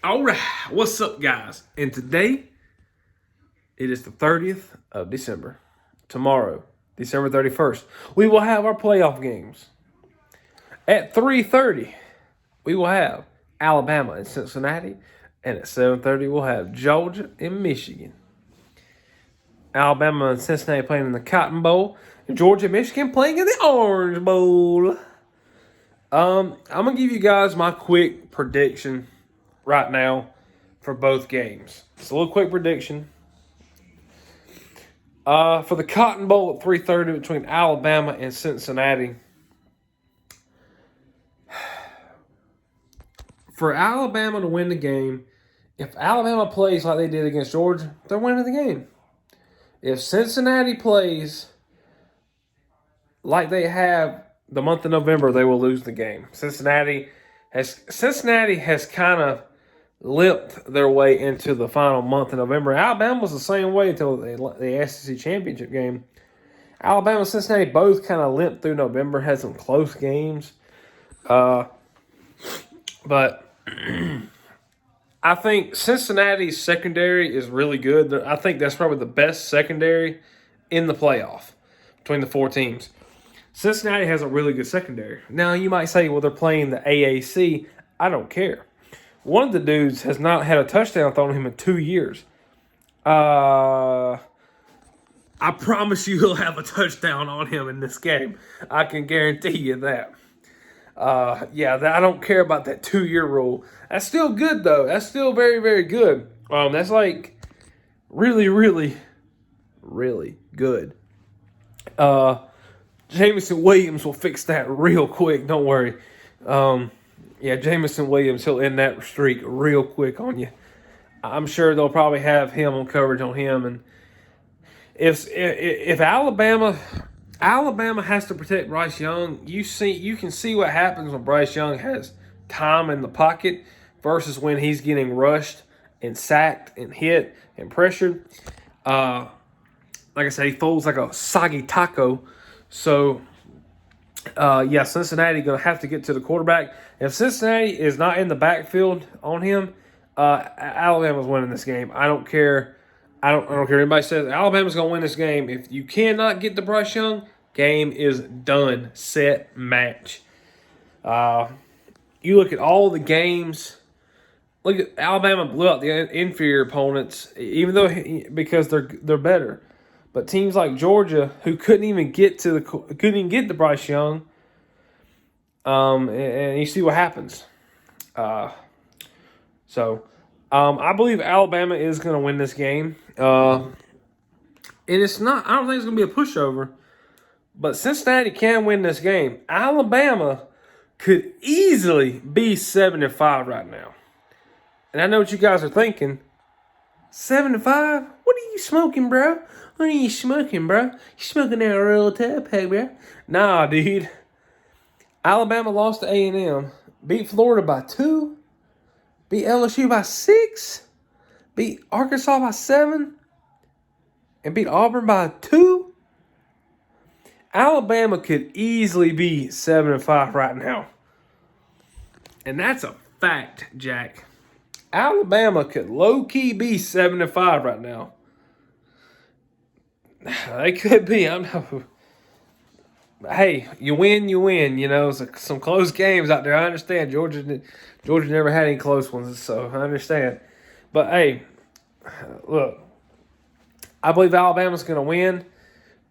All right, what's up, guys? And today it is the 30th of December. Tomorrow, December 31st, we will have our playoff games. At 3:30, we will have Alabama and Cincinnati, and at 7:30, we'll have Georgia and Michigan. Alabama and Cincinnati playing in the Cotton Bowl, and Georgia and Michigan playing in the Orange Bowl. I'm gonna give you guys my quick prediction right now for both games. It's a little quick prediction. For the Cotton Bowl at 3:30 between Alabama and Cincinnati. For Alabama to win the game, if Alabama plays like they did against Georgia, they're winning the game. If Cincinnati plays like they have the month of November, they will lose the game. Cincinnati has kind of limped their way into the final month of November. Alabama was the same way until the SEC championship game. Alabama and Cincinnati both kind of limped through November, had some close games. But I think Cincinnati's secondary is really good. I think that's probably the best secondary in the playoff between the four teams. Cincinnati has a really good secondary. Now, you might say, well, they're playing the AAC. I don't care. One of the dudes has not had a touchdown thrown at him in 2 years. I promise you he'll have a touchdown on him in this game. I can guarantee you that. I don't care about that 2-year rule. That's still good, though. That's still very, very good. That's like really, really, really good. Jameson Williams will fix that real quick. Don't worry. Jameson Williams, he'll end that streak real quick on you. I'm sure they'll probably have him on coverage on him. And if Alabama has to protect Bryce Young, you can see what happens when Bryce Young has time in the pocket versus when he's getting rushed and sacked and hit and pressured. Like I said, he folds like a soggy taco. So, Cincinnati going to have to get to the quarterback. If Cincinnati is not in the backfield on him, Alabama's winning this game. I don't care. I don't care what anybody says. Alabama's going to win this game. If you cannot get to Bryce Young, game is done. Set, match. You look at all the games. Look at Alabama blew out the inferior opponents, even though because they're better. But teams like Georgia, who couldn't even get to Bryce Young, and you see what happens. I believe Alabama is going to win this game. And it's not. I don't think it's going to be a pushover. But Cincinnati can win this game. Alabama could easily be 7-5 right now. And I know what you guys are thinking. 7-5? What are you smoking, bro? What are you smoking, bro? You smoking that real tap, hey, bro? Nah, dude. Alabama lost to A&M. Beat Florida by 2. Beat LSU by 6. Beat Arkansas by 7. And beat Auburn by 2. Alabama could easily be 7-5 right now. And that's a fact, Jack. Alabama could low-key be 7-5 right now. They could be. I know. Hey, you win, you win. You know, some close games out there. I understand. Georgia never had any close ones, so I understand. But, hey, look, I believe Alabama's going to win,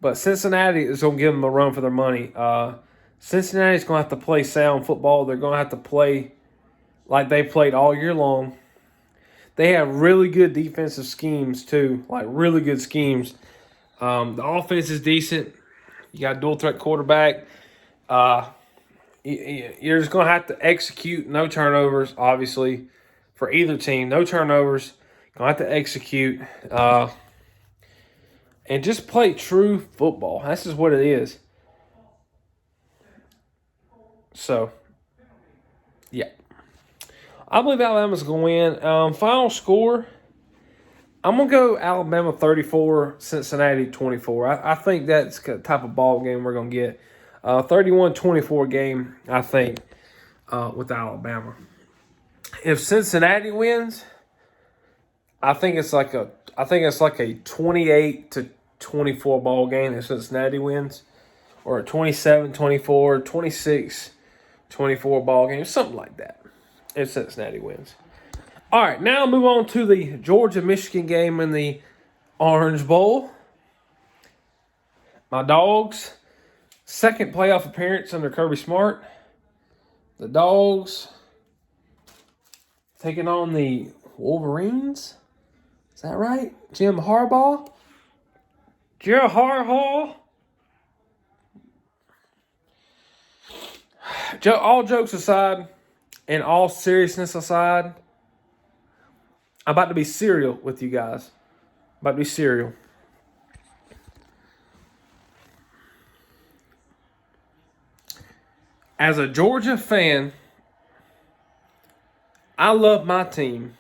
but Cincinnati is going to give them a run for their money. Cincinnati's going to have to play sound football. They're going to have to play like they played all year long. They have really good defensive schemes, too, like really good schemes. The offense is decent. You got a dual-threat quarterback. You're just going to have to execute. No turnovers, obviously, for either team. No turnovers. Going to have to execute. And just play true football. That's just what it is. So, yeah. I believe Alabama's going to win. Final score, I'm going to go Alabama 34, Cincinnati 24. I think that's the type of ball game we're going to get. 31-24 game, I think, with Alabama. If Cincinnati wins, I think it's like a 28-24 ball game if Cincinnati wins, or a 27-24, 26-24 ball game, something like that if Cincinnati wins. All right, now move on to the Georgia-Michigan game in the Orange Bowl. My Dogs, second playoff appearance under Kirby Smart. The Dogs taking on the Wolverines. Is that right? Jim Harbaugh? Jim Harbaugh? All jokes aside, and all seriousness aside, I'm about to be serial with you guys. About to be serial. As a Georgia fan, I love my team.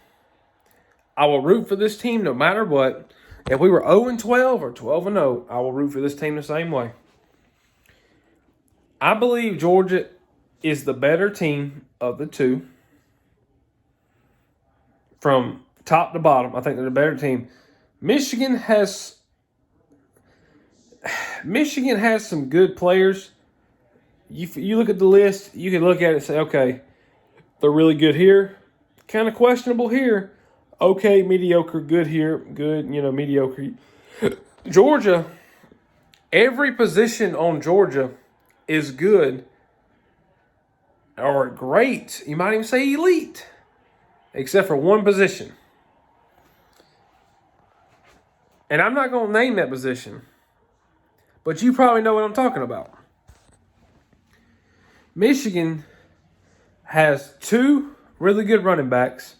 I will root for this team no matter what. If we were 0-12 or 12-0, I will root for this team the same way. I believe Georgia is the better team of the two. From top to bottom, I think they're the better team. Michigan has some good players. You look at the list, you can look at it and say, okay, they're really good here, kind of questionable here, okay, mediocre, good here, good, mediocre. Georgia, every position on Georgia is good or great. You might even say elite, except for one position. And I'm not going to name that position, but you probably know what I'm talking about. Michigan has two really good running backs,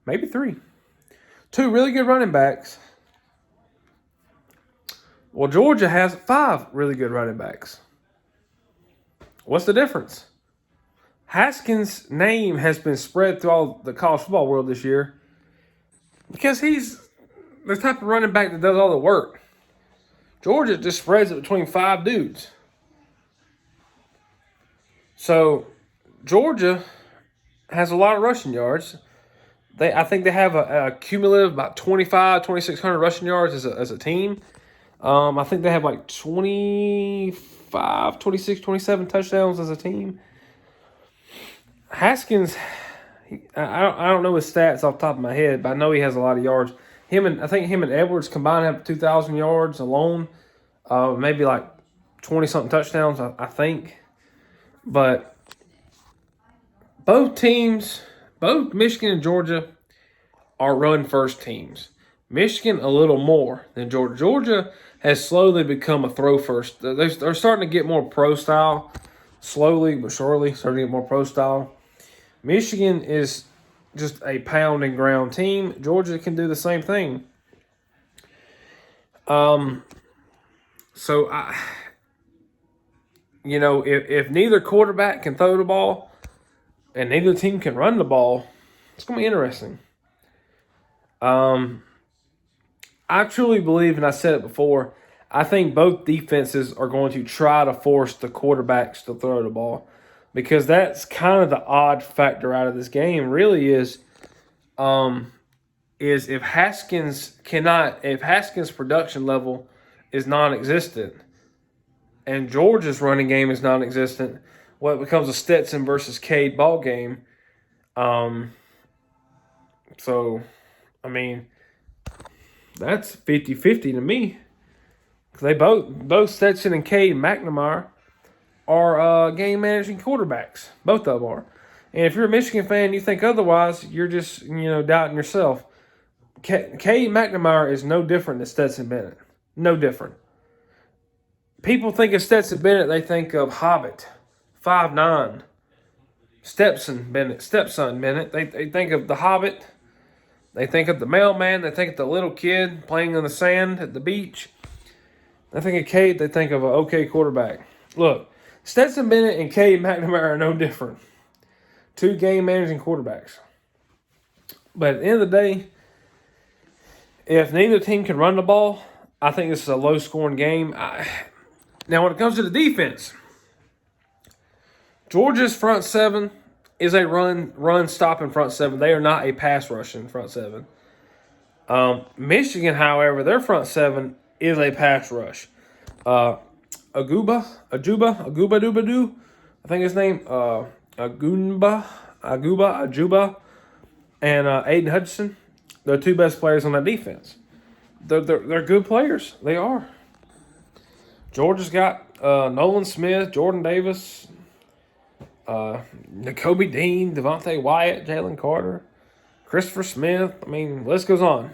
maybe three. Two really good running backs. Well, Georgia has 5 really good running backs. What's the difference? Haskins' name has been spread through all the college football world this year because he's the type of running back that does all the work. Georgia just spreads it between 5 dudes. So, Georgia has a lot of rushing yards. I think they have a cumulative about 2,600 rushing yards as a team. I think they have like 25, 26, 27 touchdowns as a team. Haskins, I don't know his stats off the top of my head, but I know he has a lot of yards. I think him and Edwards combined have 2,000 yards alone. Maybe like 20-something touchdowns, I think. But both teams, both Michigan and Georgia, are run-first teams. Michigan a little more than Georgia. Georgia has slowly become a throw-first. They're starting to get more pro-style, slowly but surely, starting to get more pro-style. Michigan is just a pound and ground team. Georgia can do the same thing. If neither quarterback can throw the ball and neither team can run the ball, it's going to be interesting. I truly believe, and I said it before, I think both defenses are going to try to force the quarterbacks to throw the ball because that's kind of the odd factor out of this game. Really is if Haskins' production level is non-existent and Georgia's running game is non-existent, well, it becomes a Stetson versus Cade ball game. That's 50-50 to me. They both Stetson and Cade McNamara are game-managing quarterbacks. Both of them are. And if you're a Michigan fan and you think otherwise, you're just, doubting yourself. Cade McNamara is no different than Stetson Bennett. No different. People think of Stetson Bennett, they think of Hobbit, 5'9", stepson Bennett. They think of the Hobbit. They think of the mailman. They think of the little kid playing on the sand at the beach. They think of Cade. They think of an okay quarterback. Look, Stetson Bennett and Cade McNamara are no different. 2 game-managing quarterbacks. But at the end of the day, if neither team can run the ball, I think this is a low-scoring game. Now, when it comes to the defense, Georgia's front seven is a run stopping front seven. They are not a pass rushing front seven. Michigan, however, their front seven is a pass rush. Ajuba, I think his name. Ajuba, and Aiden Hutchinson. They're two best players on that defense. They're good players. They are. Georgia's got Nolan Smith, Jordan Davis, N'Kobe Dean, Devontae Wyatt, Jalen Carter, Christopher Smith. I mean, list goes on.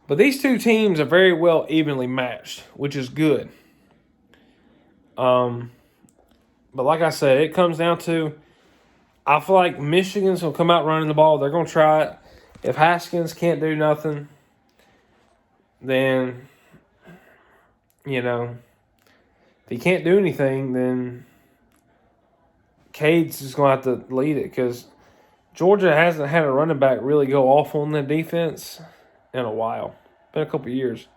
But these two teams are very well evenly matched, which is good. But like I said, it comes down to, I feel like Michigan's going to come out running the ball. They're going to try it. If Haskins can't do nothing, then, if he can't do anything, then Cade's just going to have to lead it, because Georgia hasn't had a running back really go off on the defense in a while. Been a couple years.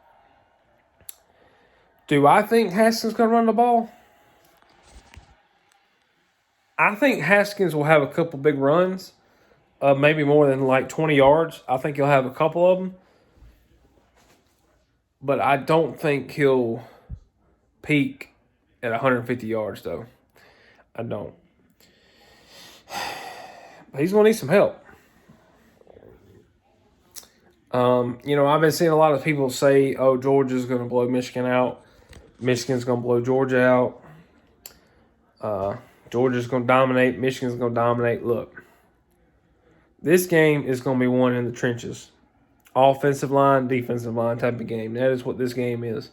Do I think Haskins going to run the ball? I think Haskins will have a couple big runs, maybe more than like 20 yards. I think he'll have a couple of them. But I don't think he'll peak at 150 yards, though. I don't. But he's going to need some help. I've been seeing a lot of people say, oh, Georgia's going to blow Michigan out. Michigan's going to blow Georgia out. Georgia's going to dominate. Michigan's going to dominate. Look, this game is going to be won in the trenches. Offensive line, defensive line type of game. That is what this game is.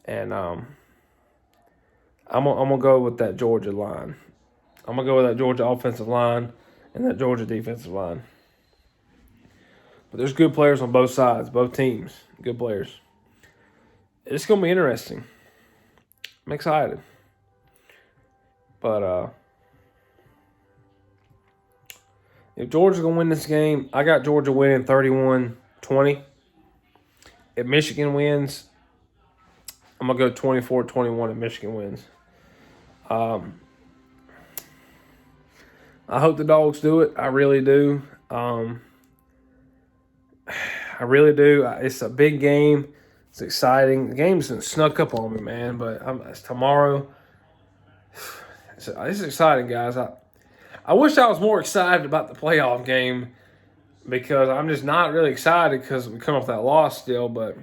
And I'm gonna go with that Georgia line. I'm going to go with that Georgia offensive line and that Georgia defensive line. But there's good players on both sides, both teams. Good players. It's going to be interesting. I'm excited. But if Georgia's going to win this game, I got Georgia winning 31-20. If Michigan wins, I'm going to go 24-21 if Michigan wins. I hope the Dogs do it. I really do. I really do. It's a big game. It's exciting. The game's snuck up on me, man. But it's tomorrow. It's exciting, guys. I wish I was more excited about the playoff game, because I'm just not really excited because we come off that loss still. But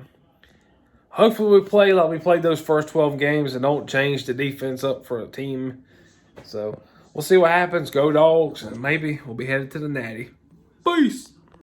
hopefully we play like we played those first 12 games and don't change the defense up for a team. So we'll see what happens. Go Dogs, and maybe we'll be headed to the Natty. Peace.